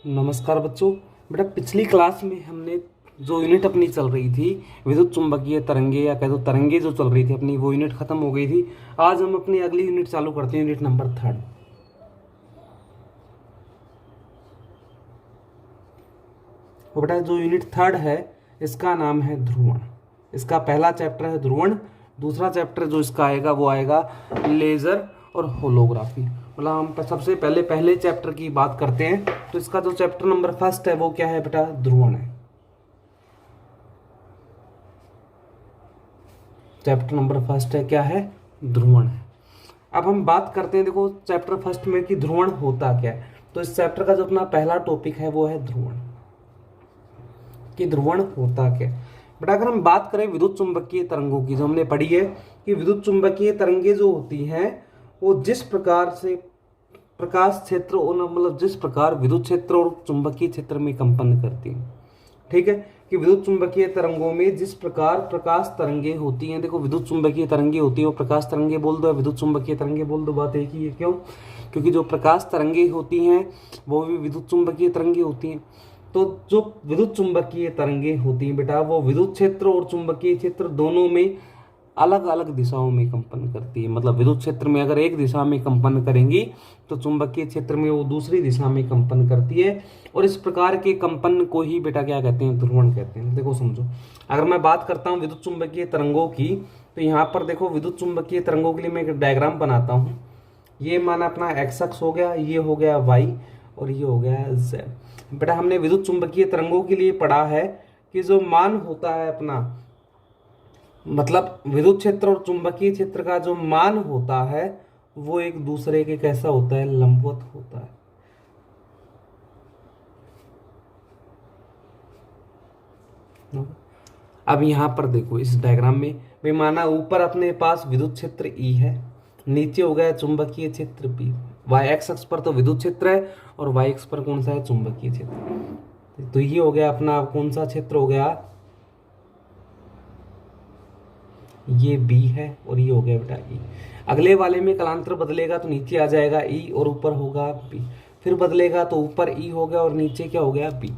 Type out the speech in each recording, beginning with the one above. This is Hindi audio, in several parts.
नमस्कार बच्चों। बेटा पिछली क्लास में हमने जो यूनिट अपनी चल रही थी विद्युत चुंबकीय तरंगे या कह दो तरंगे जो चल रही थी अपनी, वो यूनिट खत्म हो गई थी। आज हम अपनी अगली यूनिट चालू करते हैं, यूनिट नंबर 3। तो बेटा जो यूनिट 3 है इसका नाम है ध्रुवण। इसका पहला चैप्टर है ध्रुवण। दूसरा चैप्टर जो इसका आएगा वो आएगा लेजर और होलोग्राफी। मतलब हम सबसे पहले चैप्टर की बात करते हैं, तो इसका जो चैप्टर नंबर 1 है वो क्या है बेटा? ध्रुवण है। चैप्टर नंबर 1 है, क्या है? ध्रुवण है। अब हम बात करते हैं, देखो चैप्टर 1 में कि ध्रुवण होता क्या है। तो इस चैप्टर का जो अपना पहला टॉपिक है वो है ध्रुवण, कि ध्रुवण होता क्या है। बट अगर हम बात करें विद्युत चुंबकीय तरंगों की, जो हमने पढ़ी है कि विद्युत चुंबकीय तरंगे जो होती हैं वो जिस प्रकार से प्रकाश क्षेत्र और मतलब जिस प्रकार विद्युत क्षेत्र और चुंबकीय क्षेत्र में कंपन करती हैं, ठीक है, कि विद्युत चुंबकीय तरंगों में जिस प्रकार प्रकाश तरंगे होती हैं, देखो विद्युत चुंबकीय तरंगे होती है वो प्रकाश तरंगे बोल दो या विद्युत चुंबकीय तरंगे बोल दो, बात एक ही है। क्यों? क्योंकि जो प्रकाश तरंगे होती हैं वो भी विद्युत चुंबकीय तरंगे होती हैं। तो जो विद्युत चुंबकीय तरंगे होती हैं बेटा, वो विद्युत क्षेत्र और चुंबकीय क्षेत्र दोनों में अलग अलग दिशाओं में कंपन करती है। मतलब विद्युत क्षेत्र में अगर एक दिशा में कंपन करेंगी तो चुंबकीय क्षेत्र में वो दूसरी दिशा में कंपन करती है। और इस प्रकार के कंपन को ही बेटा क्या कहते हैं? ध्रुवण कहते हैं। देखो समझो, अगर मैं बात करता हूँ विद्युत चुंबकीय तरंगों की, तो यहाँ पर देखो विद्युत चुंबकीय तरंगों के लिए मैं एक डायग्राम बनाता हूँ। ये माना अपना एक्स अक्ष हो गया, ये हो गया वाई और ये हो गया जेड। बेटा हमने विद्युत चुंबकीय तरंगों के लिए पढ़ा है कि जो मान होता है अपना, मतलब विद्युत क्षेत्र और चुंबकीय क्षेत्र का जो मान होता है वो एक दूसरे के कैसा होता है? लंबवत होता है। अब यहां पर देखो इस डायग्राम में वे माना ऊपर अपने पास विद्युत क्षेत्र ई है, नीचे हो गया चुंबकीय क्षेत्र पी। वाई एक्स अक्ष पर तो विद्युत क्षेत्र है और वाई अक्ष पर कौन सा है? चुंबकीय क्षेत्र। तो ये हो गया अपना कौन सा क्षेत्र हो गया? ये बी है और ये हो गया बेटा ई। अगले वाले में कलांतर बदलेगा तो नीचे आ जाएगा ई और ऊपर होगा बी, फिर बदलेगा तो ऊपर ई हो गया और नीचे क्या हो गया? बी।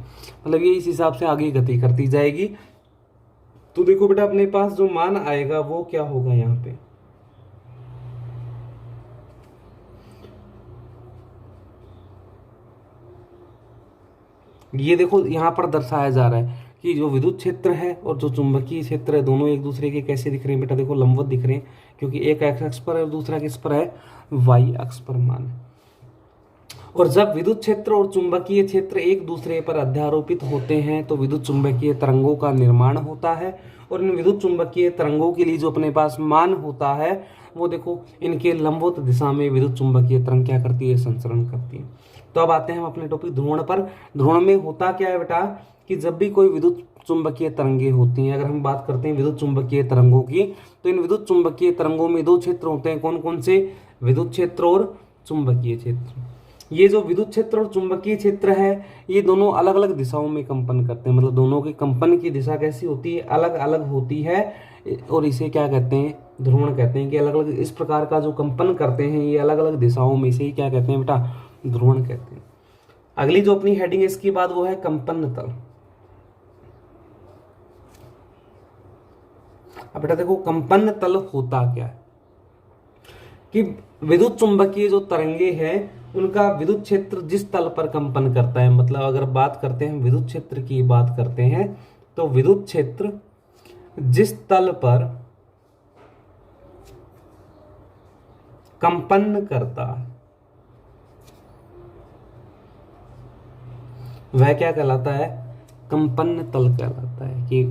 मतलब ये इस हिसाब से आगे गति करती जाएगी। तो देखो बेटा अपने पास जो मान आएगा वो क्या होगा? यहाँ पे ये देखो यहाँ पर दर्शाया जा रहा है कि जो विद्युत क्षेत्र है और जो चुंबकीय क्षेत्र है दोनों एक दूसरे के कैसे दिख रहे हैं बेटा? देखो लंबवत दिख रहे हैं, क्योंकि एक एक्स अक्ष पर है और दूसरा किस पर है? वाई अक्ष पर मान है। और जब विद्युत क्षेत्र और चुंबकीय क्षेत्र एक दूसरे पर अध्यारोपित होते हैं तो विद्युत चुंबकीय तरंगों का निर्माण होता है। और इन विद्युत चुंबकीय तरंगों के लिए जो अपने पास मान होता है वो देखो इनके लंबवत दिशा में विद्युत चुंबकीय तरंग क्या करती है? संचरण करती है। तो अब आते हैं हम अपने टॉपिक ध्रुवण पर। ध्रुवण में होता क्या है बेटा कि जब भी कोई विद्युत चुंबकीय तरंगे होती हैं, अगर हम बात करते हैं विद्युत चुंबकीय तरंगों की, तो इन विद्युत चुंबकीय तरंगों में दो क्षेत्र होते हैं। कौन कौन से? विद्युत क्षेत्र और चुंबकीय क्षेत्र। ये जो विद्युत क्षेत्र और चुंबकीय क्षेत्र है ये दोनों अलग अलग दिशाओं में कंपन करते हैं। मतलब दोनों के कंपन की दिशा कैसी होती है? अलग अलग होती है। और इसे क्या कहते हैं? ध्रुवण कहते हैं। कि अलग अलग इस प्रकार का जो कंपन करते हैं ये अलग अलग दिशाओं में, इसे ही क्या कहते हैं बेटा? ध्रुवण कहते हैं। अगली जो अपनी हेडिंग है इसकी बाद वो है कंपन तल। अब बेटा देखो कंपन तल होता क्या है कि विद्युत चुंबकीय जो तरंगे हैं उनका विद्युत क्षेत्र जिस तल पर कंपन करता है, मतलब अगर बात करते हैं विद्युत क्षेत्र की बात करते हैं, तो विद्युत क्षेत्र जिस तल पर कंपन करता है वह क्या कहलाता है? कंपन तल कहलाता है। कि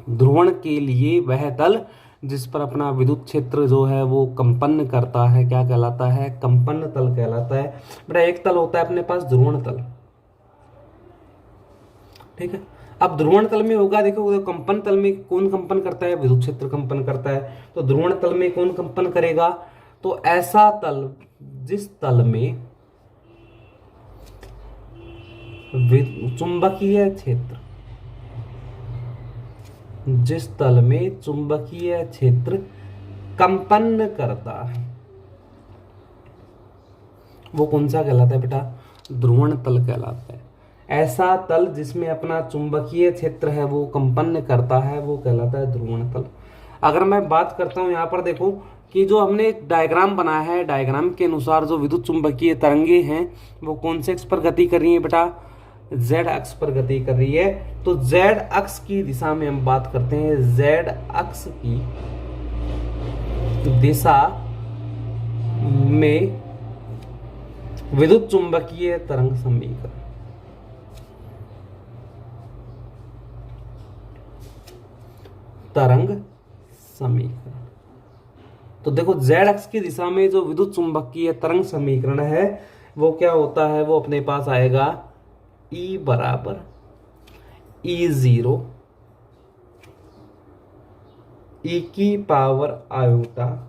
ध्रुवण के लिए वह तल जिस पर अपना विद्युत क्षेत्र जो है वो कंपन करता है क्या कहलाता है? कंपन तल कहलाता है। बेटा एक तल होता है अपने पास ध्रुवण तल, ठीक है। अब ध्रुवण तल में होगा, देखो कंपन तल में कौन कंपन करता है? विद्युत क्षेत्र कंपन करता है। तो ध्रुवण तल में कौन कंपन करेगा? तो ऐसा तल जिस तल में चुंबकीय क्षेत्र, जिस तल में चुंबकीय क्षेत्र कंपन करता है वो कौन सा कहलाता है बेटा? ध्रुवण तल कहलाता है। ऐसा तल जिसमें अपना चुंबकीय क्षेत्र है वो कंपन करता है वो कहलाता है ध्रुवण तल। अगर मैं बात करता हूँ यहाँ पर देखो कि जो हमने एक डायग्राम बनाया है, डायग्राम के अनुसार जो विद्युत चुंबकीय तरंगे हैं वो कौन से अक्ष पर गति कर रही है बेटा, z अक्ष पर गति कर रही है। तो z अक्ष की दिशा में हम बात करते हैं, z अक्ष की दिशा में विद्युत चुंबकीय तरंग समीकरण, तरंग समीकरण। तो देखो z अक्ष की दिशा में जो विद्युत चुंबकीय तरंग समीकरण है वो क्या होता है, वो अपने पास आएगा E बराबर E0 e की power iota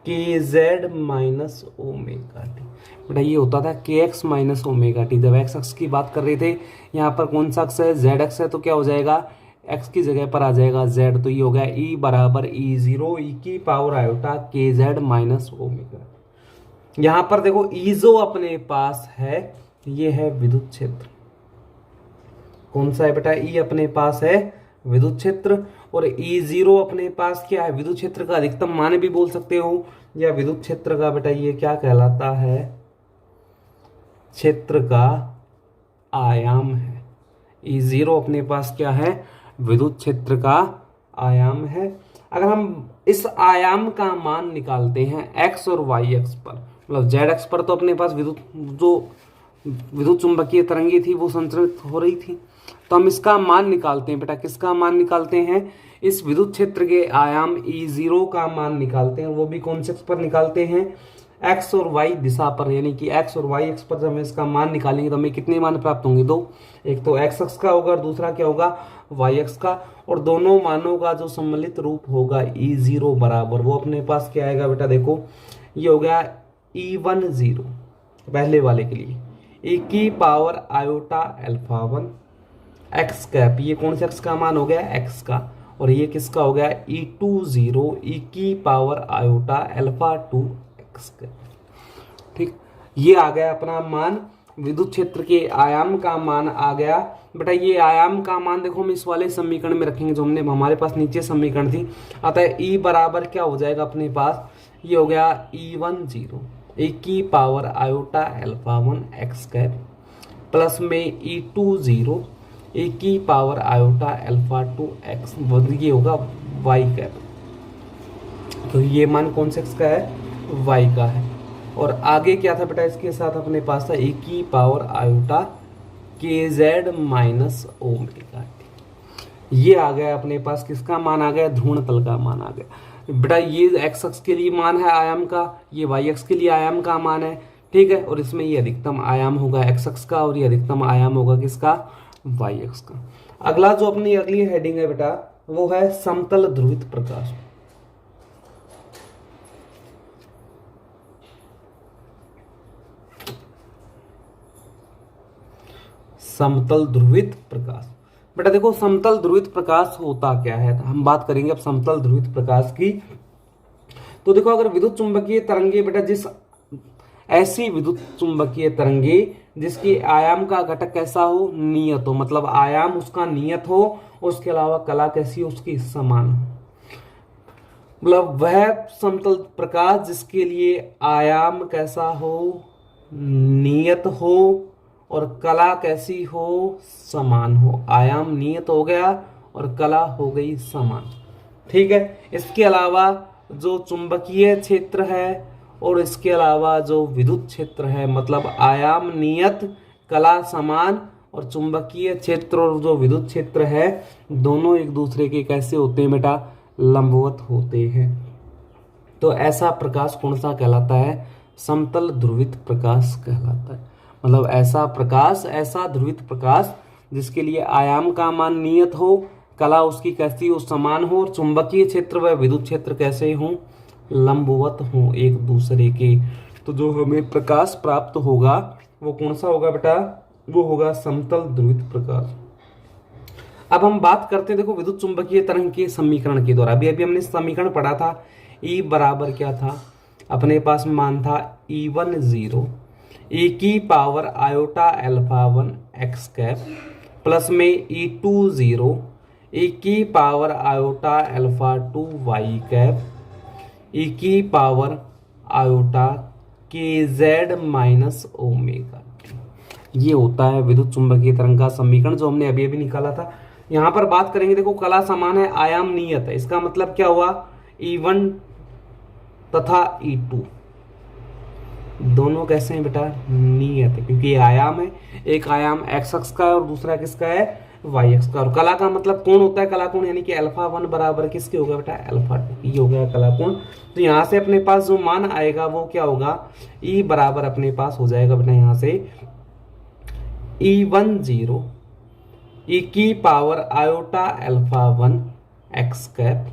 kz minus omega T. बेटा ये होता था kx माइनस ओमेगा टी। जब x अक्ष की बात कर रहे थे, यहाँ पर कौन सा अक्ष है, z अक्ष है, तो क्या हो जाएगा, x की जगह पर आ जाएगा z। तो ये हो गया E बराबर E0 e की power iota kz minus omega. यहाँ पर देखो E जो अपने पास है ये है विद्युत क्षेत्र। कौन सा है बेटा, E अपने पास है विद्युत क्षेत्र। और E0 अपने पास क्या है, विद्युत क्षेत्र का अधिकतम मान भी बोल सकते हो, या विद्युत क्षेत्र का बेटा ये क्या कहलाता है, क्षेत्र का आयाम है। E0 अपने पास क्या है, विद्युत क्षेत्र का आयाम है। अगर हम इस आयाम का मान निकालते हैं x और y अक्ष पर, मतलब z अक्ष पर तो अपने पास विद्युत चुंबकीय तरंगे थी वो संचारित हो रही थी, तो हम इसका मान निकालते हैं बेटा। किसका मान निकालते हैं, इस विद्युत क्षेत्र के आयाम E0 का मान निकालते हैं। वो भी कौन से अक्ष पर निकालते हैं, x और y दिशा पर, यानी कि x और y अक्ष पर जब हम इसका मान निकालेंगे तो हमें कितने मान प्राप्त होंगे, दो। एक तो x अक्ष का होगा और दूसरा क्या होगा, y अक्ष का। और दोनों मानों का जो सम्मिलित रूप होगा E0 बराबर, वो अपने पास क्या आएगा बेटा, देखो ये हो गया E10 पहले वाले के लिए e की power iota alpha 1 x cap, ये कौन से अक्ष का मान हो गया, x का। और ये किसका हो गया, E20 e की power iota alpha 2 x cap. ठीक, ये आ गया अपना मान, विद्युत क्षेत्र के आयाम का मान आ गया बेटा। ये आयाम का मान देखो हम इस वाले समीकरण में रखेंगे जो हमने हमारे पास नीचे समीकरण थी। अतः E बराबर क्या हो जाएगा अपने पास, ये हो गया E10 e की power iota alpha 1 x cap plus में E20 e की पावर आयोटा अल्फा 2 x, ये होगा y कैप। तो ये मान कौन से x का है, y का है। और आगे क्या था बेटा, इसके साथ अपने पास था e की power iota kz minus omega T. ये आ गया अपने पास, किसका मान आ गया, ध्रुवण तल का मान आ गया बेटा। ये x अक्ष के लिए मान है आयाम का, ये y अक्ष के लिए आयाम का मान है। ठीक है, और इसमें ये अधिकतम आयाम होगा x अक्ष का और ये अधिकतम आयाम होगा किसका, y अक्ष का। अगला जो अपनी अगली हेडिंग है बेटा वो है समतल ध्रुवित प्रकाश। समतल ध्रुवित प्रकाश। बेटा देखो समतल ध्रुवित प्रकाश होता क्या है, तो हम बात करेंगे अब समतल ध्रुवित प्रकाश की। तो देखो अगर विद्युत चुंबकीय तरंगे बेटा, ऐसी विद्युत चुंबकीय तरंगे जिसकी आयाम का घटक कैसा हो, नियत हो, मतलब आयाम उसका नियत हो, उसके अलावा कला कैसी हो, उसकी समान हो। मतलब वह समतल प्रकाश जिसके लिए आयाम कैसा हो, नियत हो, और कला कैसी हो, समान हो। आयाम नियत हो गया और कला हो गई समान। ठीक है, इसके अलावा जो चुंबकीय क्षेत्र है और इसके अलावा जो विद्युत क्षेत्र है, मतलब आयाम नियत, कला समान, और चुंबकीय क्षेत्र और जो विद्युत क्षेत्र है दोनों एक दूसरे के कैसे होते हैं बेटा, लंबवत होते हैं। तो ऐसा प्रकाश कौन सा कहलाता है, समतल ध्रुवित प्रकाश कहलाता है। मतलब ऐसा प्रकाश, ऐसा ध्रुवित प्रकाश जिसके लिए आयाम का मान नियत हो, कला उसकी कैसी हो, समान हो, और चुंबकीय क्षेत्र व विद्युत क्षेत्र कैसे हो, लंबवत हो एक दूसरे के। तो जो हमें प्रकाश प्राप्त होगा वो कौन सा होगा बेटा, वो होगा समतल ध्रुवित प्रकाश। अब हम बात करते हैं देखो विद्युत चुंबकीय तरंग के समीकरण के द्वारा। अभी हमने समीकरण पढ़ा था, E बराबर क्या था, अपने पास मान था E10 ई की power iota alpha 1 X cap plus में E20 ई की power iota alpha 2 Y cap E की power iota k Z minus omega. ये होता है विद्युत चुंबकीय तरंग का समीकरण जो हमने अभी अभी निकाला था। यहां पर बात करेंगे, देखो कला समान है, आयाम नियत है। इसका मतलब क्या हुआ, E1 तथा E2 दोनों कैसे हैं बेटा, नियत है, क्योंकि ये आयाम है। एक आयाम x अक्ष का है और दूसरा किसका है, y अक्ष का। और कला का मतलब कोण होता है, कला कोण यानी कि अल्फा 1 बराबर किसके होगा बेटा, अल्फा 2। ये हो गया कला कोण। तो यहाँ से अपने पास जो मान आएगा वो क्या होगा, E बराबर अपने पास हो जाएगा बेटा यहाँ से E10 ई की power iota alpha 1 X cap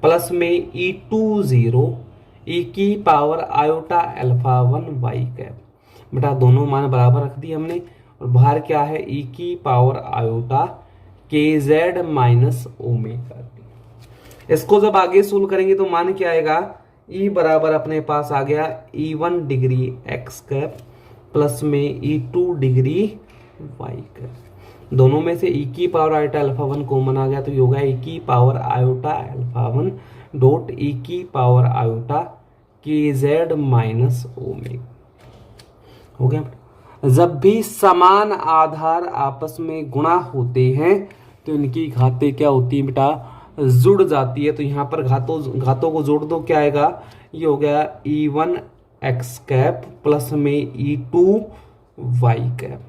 plus में E20 ई की power iota alpha 1 Y cap. बेटा दोनों मान बराबर रख दिए हमने, और बाहर क्या है, ई की power iota k Z minus omega T. इसको जब आगे सोल्व करेंगे तो मान क्या आएगा, ई बराबर अपने पास आ गया E1 degree x cap plus में E2 डिग्री वाई कैप। दोनों में से ई की पावर आयोटा अल्फा 1 कॉमन आ गया, तो ये होगा ई की power iota alpha 1 dot E की power iota k Z minus omega. हो गया। जब भी समान आधार आपस में गुणा होते हैं तो इनकी घातें क्या होती है बेटा, जुड़ जाती है। तो यहाँ पर घातों को जोड़ दो, क्या आएगा, ये हो गया E1 एक्स कैप प्लस में E2 वाई कैप।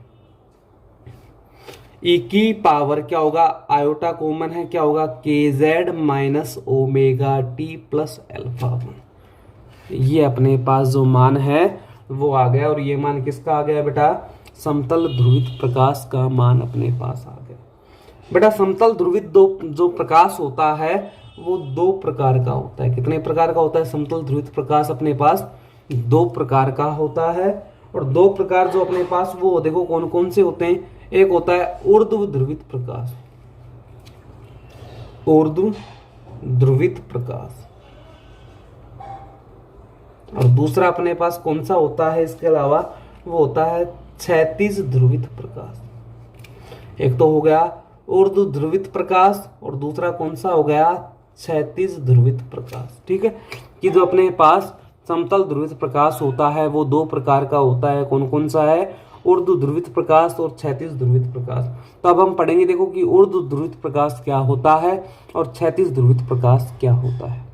ई की पावर क्या होगा, आयोटा कॉमन है, क्या होगा, के Z minus omega T plus alpha 1। ये अपने पास जो मान है वो आ गया, और ये मान किसका आ गया बेटा, समतल ध्रुवित प्रकाश का मान अपने पास आ गया। बेटा समतल ध्रुवित जो प्रकाश होता है वो दो प्रकार का होता है। कितने प्रकार का होता है, समतल ध्रुवित प्रकाश अपने पास दो प्रकार का होता है। और दो प्रकार जो अपने पास वो देखो कौन कौन से होते हैं। एक होता है ऊर्ध्व ध्रुवित प्रकाश, ऊर्ध्व ध्रुवित प्रकाश, और दूसरा अपने पास कौन सा होता है इसके अलावा, वो होता है क्षैतिज ध्रुवित प्रकाश। एक तो हो गया ऊर्ध्व ध्रुवित प्रकाश और दूसरा कौन सा हो गया, क्षैतिज ध्रुवित प्रकाश। ठीक है, कि जो अपने पास समतल ध्रुवित प्रकाश होता है वो दो प्रकार का होता है। कौन कौन सा है, ऊर्ध्व ध्रुवित प्रकाश और क्षैतिज ध्रुवित प्रकाश। तो अब हम पढ़ेंगे, देखो कि ऊर्ध्व ध्रुवित प्रकाश क्या होता है और क्षैतिज ध्रुवित प्रकाश क्या होता है।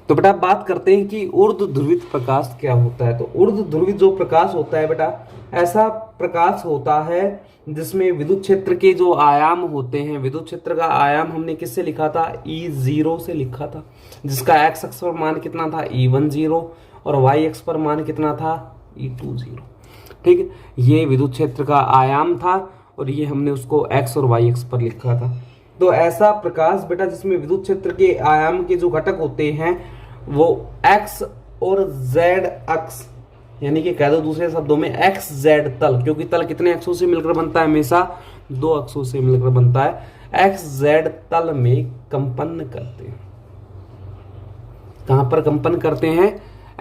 तो बेटा बात करते हैं कि ऊर्ध्व ध्रुवित प्रकाश क्या होता है। तो ऊर्ध्व ध्रुवित जो प्रकाश होता है बेटा, ऐसा प्रकाश होता है जिसमें विद्युत क्षेत्र के जो आयाम होते हैं, विद्युत क्षेत्र का आयाम हमने किससे लिखा था, E0 से लिखा था, जिसका x अक्ष पर मान कितना था, E10 और y अक्ष पर मान कितना था, E20। ठीक है, ये विद्युत क्षेत्र का आयाम था और ये हमने उसको x और y अक्ष पर लिखा था। तो ऐसा प्रकाश बेटा जिसमें विद्युत क्षेत्र के आयाम के जो घटक होते हैं वो x और z अक्ष, यानी कि कह दो दूसरे शब्दों में x z तल, क्योंकि तल कितने अक्षों से मिलकर बनता है, हमेशा दो अक्षों से मिलकर बनता है, x z तल में कंपन करते हैं। कहां पर कंपन करते हैं,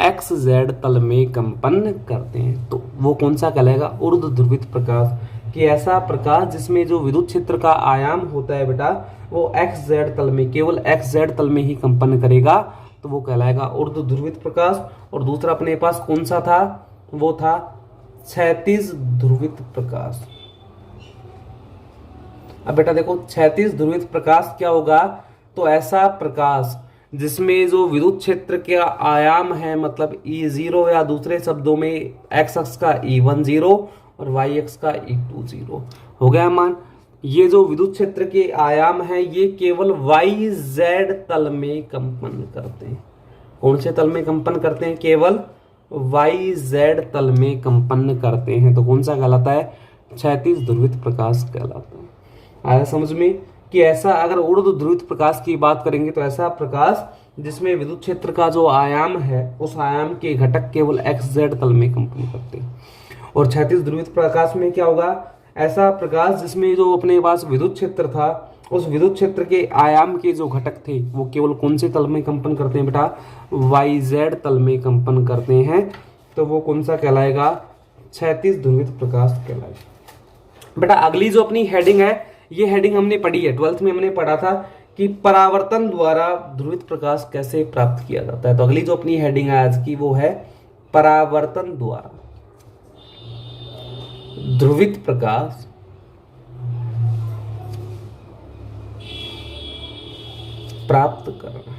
x z तल में कंपन करते हैं। तो वो कौन सा कहलाएगा, ऊर्ध्व ध्रुवित प्रकाश। कि ऐसा प्रकाश जिसमें जो विद्युत क्षेत्र का आयाम होता है बेटा वो x z तल में, केवल x z तल में ही कंपन करेगा, तो वो कहलाएगा ऊर्ध्व ध्रुवित प्रकाश। और दूसरा अपने पास कौन सा था, वो था क्षैतिज ध्रुवित प्रकाश। अब बेटा देखो क्षैतिज ध्रुवित प्रकाश क्या होगा, तो ऐसा प्रकाश जिसमें जो विद्युत क्षेत्र का आयाम है, मतलब E0 या दूसरे शब्दों में x अक्ष का E10 और y अक्ष का E20 हो गया मान। ये जो विद्युत क्षेत्र के आयाम है ये केवल YZ तल में कंपन करते हैं। कौन से तल में कंपन करते हैं, केवल YZ तल में कंपन करते हैं। तो कौन सा कहलाता है, क्षैतिज ध्रुवित प्रकाश कहलाता है। आया समझ में, कि ऐसा अगर ऊर्ध्व ध्रुवित प्रकाश की बात करेंगे तो ऐसा प्रकाश जिसमें विद्युत क्षेत्र का जो आयाम है उस आयाम के घटक केवल XZ तल में कंपन करते हैं। और क्षैतिज ध्रुवित प्रकाश में क्या होगा, ऐसा प्रकाश जिसमें जो अपने पास विद्युत क्षेत्र था उस विद्युत क्षेत्र के आयाम के जो घटक थे वो केवल कौन से तल में कंपन करते हैं बेटा, YZ तल में कंपन करते हैं। तो वो कौन सा कहलाएगा, क्षैतिज ध्रुवित प्रकाश कहलाएगी। बेटा अगली जो अपनी हेडिंग है, ये हेडिंग हमने पढ़ी है 12th में, हमने पढ़ा था कि परावर्तन द्वारा ध्रुवित प्रकाश कैसे प्राप्त किया जाता है। तो अगली जो अपनी हेडिंग है आज की वो है परावर्तन द्वारा ध्रुवित प्रकाश प्राप्त करना।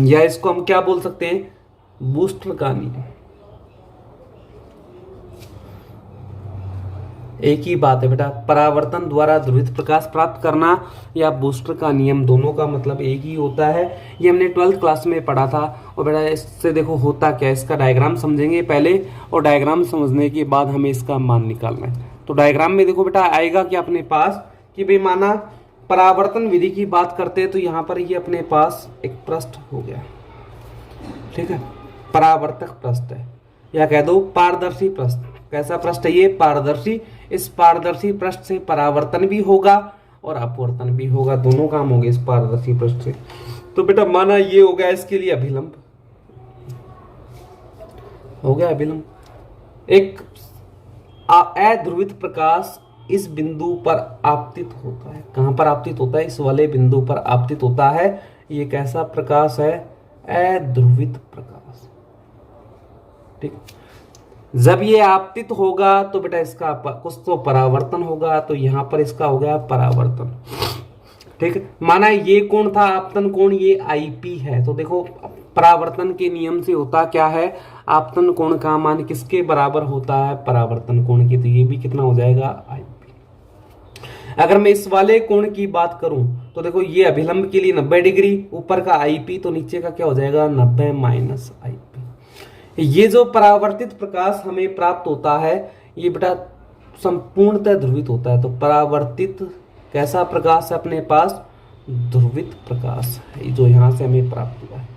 या इसको हम क्या बोल सकते हैं, बूस्टर का नियम। एक ही बात है बेटा, परावर्तन द्वारा ध्रुवित प्रकाश प्राप्त करना या बूस्टर का नियम, दोनों का मतलब एक ही होता है। ये हमने 12th क्लास में पढ़ा था। और बेटा इससे देखो होता क्या है, इसका डायग्राम समझेंगे पहले, और डायग्राम समझने के बाद हमें इसका मान निकालना है। तो डायग्राम में देखो बेटा आएगा कि अपने पास कि भाई माना परावर्तन विधि की बात करते हैं, तो यहाँ पर ये अपने पास एक पृष्ठ हो गया, ठीक है, परावर्तक पृष्ठ है, या कह दो पारदर्शी पृष्ठ। कैसा पृष्ठ है ये, पारदर्शी। इस पारदर्शी पृष्ठ से परावर्तन भी होगा और अपवर्तन भी होगा, दोनों काम होंगे इस पारदर्शी पृष्ठ से। तो बेटा माना ये हो गया इसके लिए अभिलंब, हो गया अभिलंब। एक अध्रुवित प्रकाश इस बिंदु पर आपतित होता है। कहां पर आपतित होता है, इस वाले बिंदु पर आपतित होता है। ये कैसा प्रकाश है, अध्रुवित प्रकाश, ठीक। जब ये आपतित होगा तो बेटा इसका कुछ तो परावर्तन होगा, तो यहां पर इसका हो गया परावर्तन, ठीक। माना ये कोण था आपतन कोण, ये आईपी है। तो देखो परावर्तन के नियम से होता क्या है, आपतन कोण का मान किसके बराबर होता है, परावर्तन कोण की। तो ये भी कितना हो जाएगा, आईपी। अगर मैं इस वाले कोण की बात करूं तो देखो ये अभिलंब के लिए 90 डिग्री, ऊपर का आईपी, तो नीचे का क्या हो जाएगा 90 माइनस आईपी। ये जो परावर्तित प्रकाश हमें प्राप्त होता है ये बेटा संपूर्णतः ध्रुवित होता है। तो परावर्तित कैसा प्रकाश है अपने पास, ध्रुवित प्रकाश है जो यहां से हमें प्राप्त हुआ है।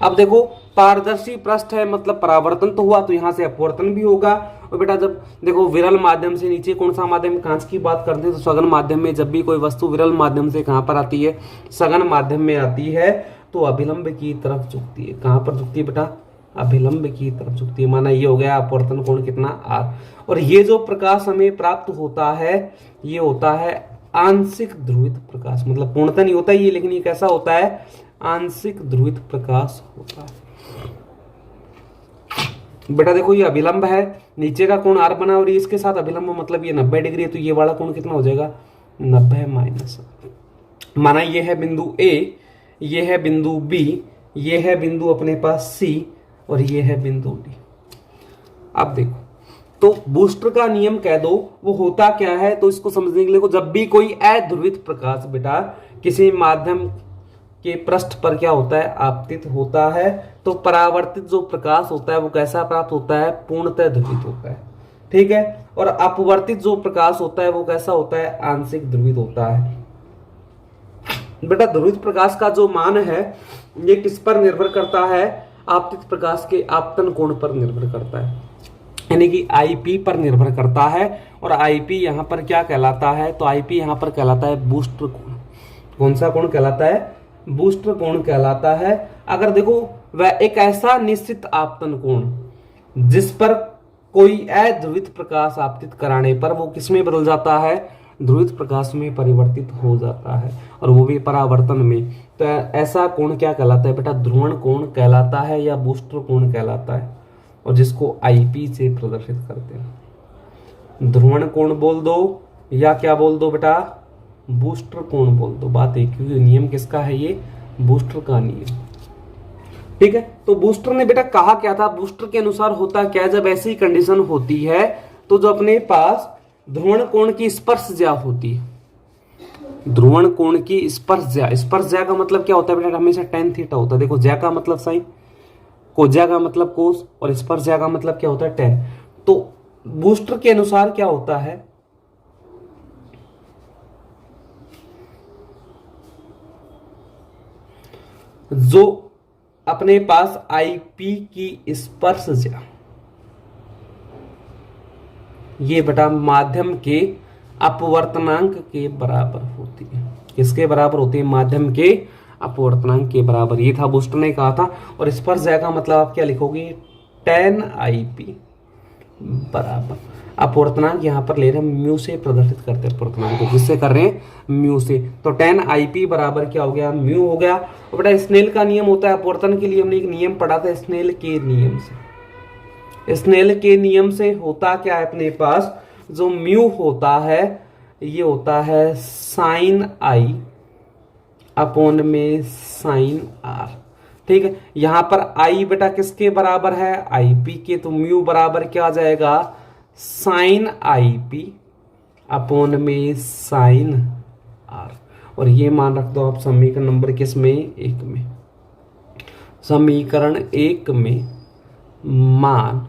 अब देखो पारदर्शी पृष्ठ है, मतलब परावर्तन तो हुआ, तो यहां से अपवर्तन भी होगा। और बेटा जब देखो विरल माध्यम से, नीचे कौन सा माध्यम, कांच की बात करते हैं, तो सघन माध्यम में जब भी कोई वस्तु विरल माध्यम से कहां पर आती है, सघन माध्यम में आती है, तो अभिलंब की तरफ झुकती है। कहां पर झुकती है बेटा, अभिलंब की तरफ झुकती है। माना ये हो गया अपवर्तन कोण कितना, आर। और ये जो प्रकाश हमें प्राप्त होता है ये होता है आंशिक ध्रुवित प्रकाश, मतलब पूर्णतः नहीं होता ये, लेकिन ये कैसा होता है, आंशिक ध्रुवित प्रकाश होता है। बेटा देखो ये अभिलंब है, नीचे का कोण आर बना और इसके साथ अभिलंब मतलब ये 90 डिग्री है, तो ये वाला कोण कितना हो जाएगा 90 माइनस। माना ये है बिंदु ए, ये है बिंदु बी, ये है बिंदु अपने पास सी, और ये है बिंदु डी। अब देखो तो बूस्टर का नियम कह दो वो होता क्या है, तो इसको समझने के लिए जब भी कोई अध्रुवित प्रकाश बेटा किसी माध्यम के पृष्ठ पर क्या होता है, आपतित होता है, तो परावर्तित जो प्रकाश होता है वो कैसा प्राप्त होता है, पूर्णतः ध्रुवित होता है, ठीक है। और अपवर्तित जो प्रकाश होता है वो कैसा होता है, आंशिक ध्रुवित होता है। बेटा ध्रुवित प्रकाश का जो मान है ये किस पर निर्भर करता है, आपतित प्रकाश के आपतन कोण पर निर्भर करता है, यानी कि आईपी पर निर्भर करता है। और आईपी यहां पर क्या कहलाता है, तो आईपी यहां पर कहलाता है बूस्टर कोण। कौन सा कोण कहलाता है, बूस्टर कोण कहलाता है। अगर देखो वह एक ऐसा निश्चित आपतन कोण जिस पर कोई अध्रुवित प्रकाश आपतित कराने पर वो किसमें बदल जाता है, ध्रुवित प्रकाश में परिवर्तित हो जाता है, और वो भी परावर्तन में। तो ऐसा कोण क्या कहलाता है बेटा, ध्रुवण कोण कहलाता है या बूस्टर कोण कहलाता है, और जिसको आईपी से प्रदर्शित करते हैं। ध्रुवण कोण बोल दो या क्या बोल दो बेटा, बूस्टर कोण बोल दो, बात एक, क्योंकि नियम किसका है ये, बूस्टर का नियम, ठीक है। तो बूस्टर ने बेटा कहा क्या था, बूस्टर के अनुसार होता क्या है, जब ऐसी कंडीशन होती है तो जो अपने पास ध्रुवण कोण की स्पर्शज्या होती है, ध्रुवण कोण की स्पर्शज्या, स्पर्शज्या का मतलब क्या होता है बेटा, हमेशा tan थीटा होता है। देखो ज्या का मतलब साइन, कोज्या का मतलब कोस, और स्पर्शज्या का मतलब क्या होता है, tan। तो बूस्टर के अनुसार क्या होता है, जो अपने पास आईपी की स्पर्शज्या ये बेटा माध्यम के अपवर्तनांक के बराबर होती है। किसके बराबर होती है, माध्यम के अपवर्तनांक के बराबर। ये था बूस्टर ने कहा था। और स्पर्शज्या का मतलब आप क्या लिखोगे, tan IP बराबर अपवर्तनांक यहाँ पर ले रहे हैं म्यू से प्रदर्शित करते हैं अपवर्तनांक को, जिससे कर रहे हैं म्यू से। तो tan IP बराबर क्या हो गया, म्यू हो गया। और बेटा स्नेल का नियम होता है अपवर्तन के लिए, हमने एक नियम पढ़ा था स्नेल के नियम से। स्नेल के नियम से होता क्या है अपने पास, जो म्यू होता है ये होता है साइन I अपॉन में साइन R। ठीक है, यहां पर I बेटा किसके बराबर है, IP के, तो म्यू बराबर क्या आ जाएगा, साइन IP अपॉन में साइन R। और ये मान रख दो आप समीकरण नंबर किस में, 1 में। समीकरण 1 में मान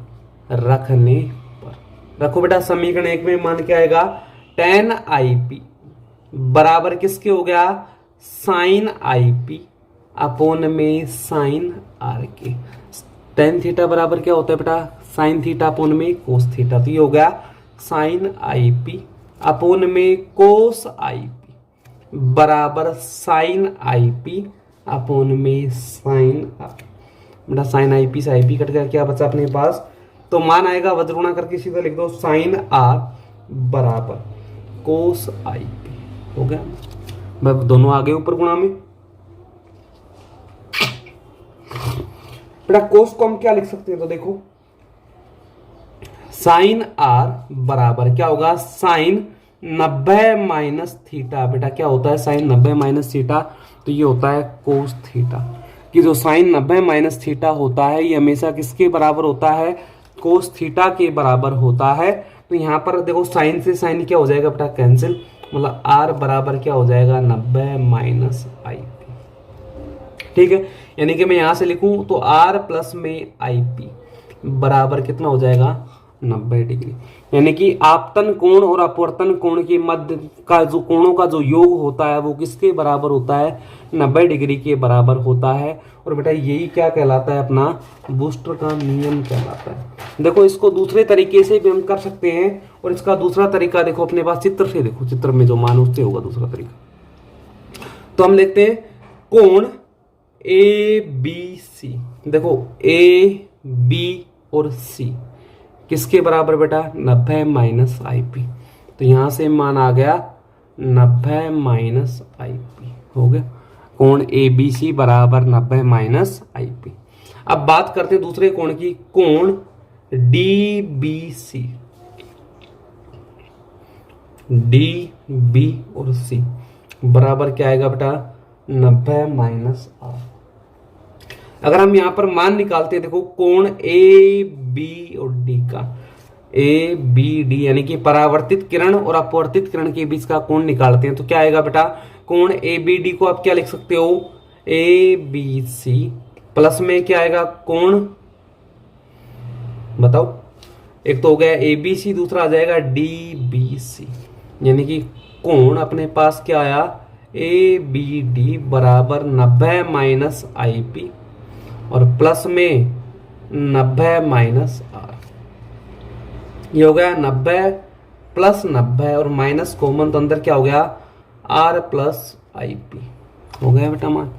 रखने पर रखो बेटा, समीकरण 1 में मान क्या आएगा, tan IP बराबर किसके हो गया, साइन IP अपॉन में साइन R के। tan थीटा बराबर क्या होता है बेटा, साइन थीटा अपॉन में कोस थीटा। तो ये हो गया साइन IP अपॉन में कोस IP बराबर साइन IP अपॉन में साइन R। बेटा साइन IP से IP कट गया, क्या बचा अपने पास, तो मान आएगा वज्रगुणा करके सीधा लिख दो साइन R बराबर कोस IP। हो गया, मैं दोनों आगे ऊपर गुणा में। बेटा कोस को हम क्या लिख सकते हैं, तो देखो साइन R बराबर क्या होगा, साइन 90 माइनस थीटा। बेटा क्या होता है साइन 90 माइनस थीटा, तो ये होता है कोस थीटा। कि जो साइन 90 माइनस थीटा होता है ये हमेशा किसके बराबर होता है, कोस थीटा के बराबर होता है। तो यहाँ पर देखो साइन से साइन क्या हो जाएगा बेटा, कैंसिल, मतलब R बराबर क्या हो जाएगा, 90 माइनस IP। ठीक है, यानी कि मैं यहां से लिखूं तो R प्लस में IP बराबर कितना हो जाएगा, 90 डिग्री। यानी कि आपतन कोण और अपवर्तन कोण के मध्य का जो कोणों का जो योग होता है वो किसके बराबर होता है, 90 डिग्री के बराबर होता है। और बेटा यही क्या कहलाता है, अपना बूस्टर का नियम कहलाता है। देखो इसको दूसरे तरीके से भी हम कर सकते हैं, और इसका दूसरा तरीका देखो अपने पास चित्र से, देखो चित्र में जो मान उससे होगा दूसरा तरीका। तो हम लिखते हैं कोण ABC। देखो AB और C किसके बराबर बेटा, 90 माइनस IP। तो यहां से मान आ गया 90 माइनस IP। हो गया, कोण ABC बराबर 90 माइनस IP। अब बात करते हैं दूसरे कोण की, कोण DBC। DB और C बराबर क्या आएगा बेटा, 90 माइनस R। अगर हम यहां पर मान निकालते हैं, देखो कोण AB और D का, ABD यानी कि परावर्तित किरण और अपवर्तित किरण के बीच का कोण निकालते हैं, तो क्या आएगा बेटा, कोण ABD को आप क्या लिख सकते हो, ABC प्लस में क्या आएगा, कोण बताओ, एक तो हो गया ABC, दूसरा आ जाएगा DBC। यानी कि कोण अपने पास क्या आया, ABD बराबर 90 माइनस IP और प्लस में 90 माइनस R। ये हो गया 90 प्लस 90 और माइनस कॉमन, तो अंदर क्या हो गया, R प्लस IP। हो गया बेटा मान,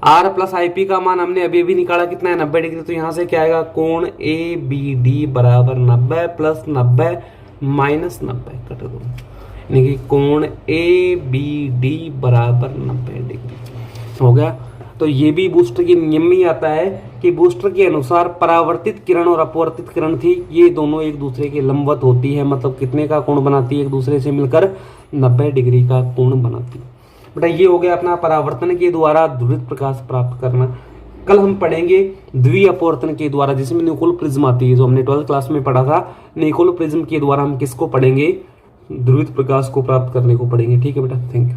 R प्लस IP का मान हमने अभी भी निकाला, कितना है, 90 डिग्री। तो यहां से क्या आएगा, कोण ABD बराबर 90 प्लस 90 माइनस 90 कट दो, यानी कि कोण ABD बराबर 90 डिग्री। हो गया। तो ये भी बूस्टर के नियम में आता है कि बूस्टर के अनुसार परावर्तित किरण और अपवर्तित किरण थी, ये दोनों एक दूसरे के लंबवत होती है, मतलब कितने का कोण बनाती है, एक दूसरे से मिलकर 90 डिग्री का कोण बनाती है। बेटा ये हो गया अपना परावर्तन के द्वारा ध्रुवित प्रकाश प्राप्त करना। कल हम पढ़ेंगे द्वि अपवर्तन के द्वारा, जिसमें निकोल प्रिज्म आती है, जो हमने 12th क्लास में पढ़ा था। निकोल प्रिज्म के द्वारा हम किसको पढ़ेंगे, ध्रुवित प्रकाश को प्राप्त करने को पढ़ेंगे। ठीक है बेटा, थैंक यू।